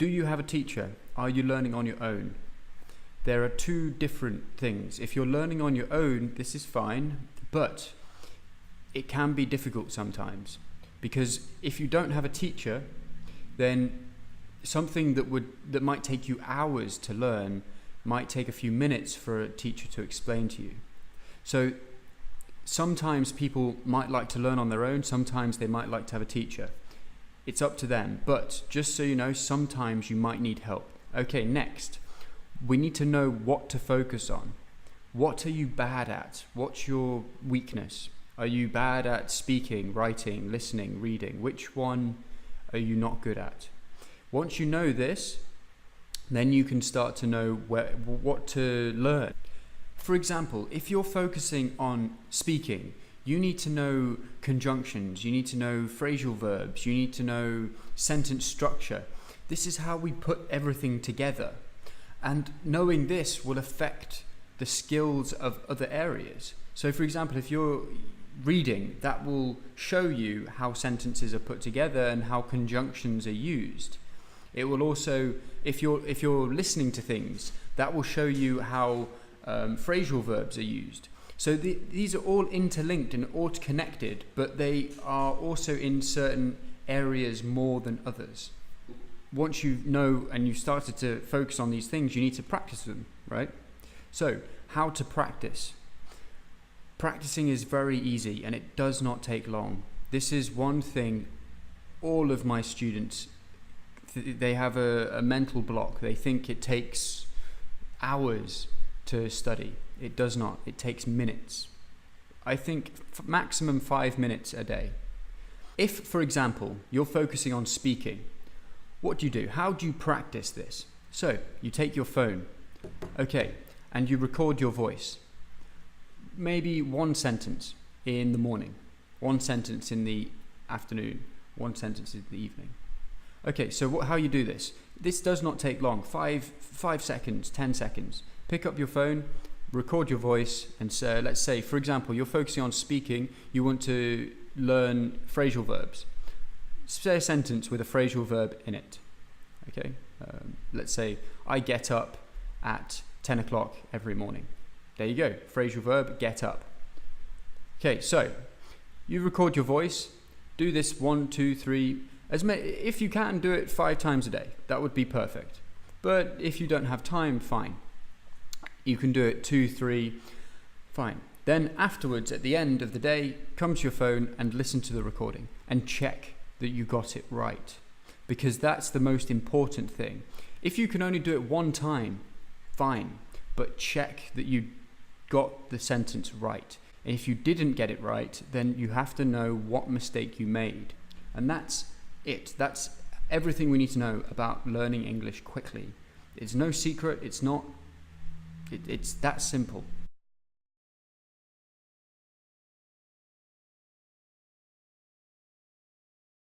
Do you have a teacher? Are you learning on your own? There are two different things. If you're learning on your own, this is fine, but it can be difficult sometimes, because if you don't have a teacher, then something that might take you hours to learn might take a few minutes for a teacher to explain to you. So sometimes people might like to learn on their own, sometimes they might like to have a teacher. It's up to them, but just so you know, sometimes you might need help. Okay, next, we need to know what to focus on. What are you bad at? What's your weakness? Are you bad at speaking, writing, listening, reading? Which one are you not good at? Once you know this, then you can start to know what to learn. For example, if you're focusing on speaking, you need to know conjunctions, you need to know phrasal verbs, you need to know sentence structure. This is how we put everything together. And knowing this will affect the skills of other areas. So for example, if you're reading, that will show you how sentences are put together and how conjunctions are used. It will also, if you're listening to things, that will show you how phrasal verbs are used. So these are all interlinked and all connected, but they are also in certain areas more than others. Once you know and you've started to focus on these things, you need to practice them, right? So, how to practice? Practicing is very easy and it does not take long. This is one thing all of my students, they have a mental block. They think it takes hours to study. It does not. It takes minutes. I think maximum 5 minutes a day. If, for example, you're focusing on speaking, what do? How do you practice this? So, you take your phone, okay, and you record your voice. Maybe one sentence in the morning, one sentence in the afternoon, one sentence in the evening. Okay, so how you do this? This does not take long, 5 seconds, 10 seconds. Pick up your phone, record your voice, and so let's say, for example, you're focusing on speaking, you want to learn phrasal verbs. Say a sentence with a phrasal verb in it. Okay, let's say, I get up at 10 o'clock every morning. There you go, phrasal verb, get up. Okay, so you record your voice, do this 1, 2, 3, if you can, do it 5 times a day. That would be perfect. But if you don't have time, fine. You can do it 2, 3, fine. Then afterwards, at the end of the day, come to your phone and listen to the recording and check that you got it right, because that's the most important thing. If you can only do it 1 time, fine, but check that you got the sentence right. And if you didn't get it right, then you have to know what mistake you made. And that's it. That's everything we need to know about learning English quickly. It's no secret. It's not. It's that simple.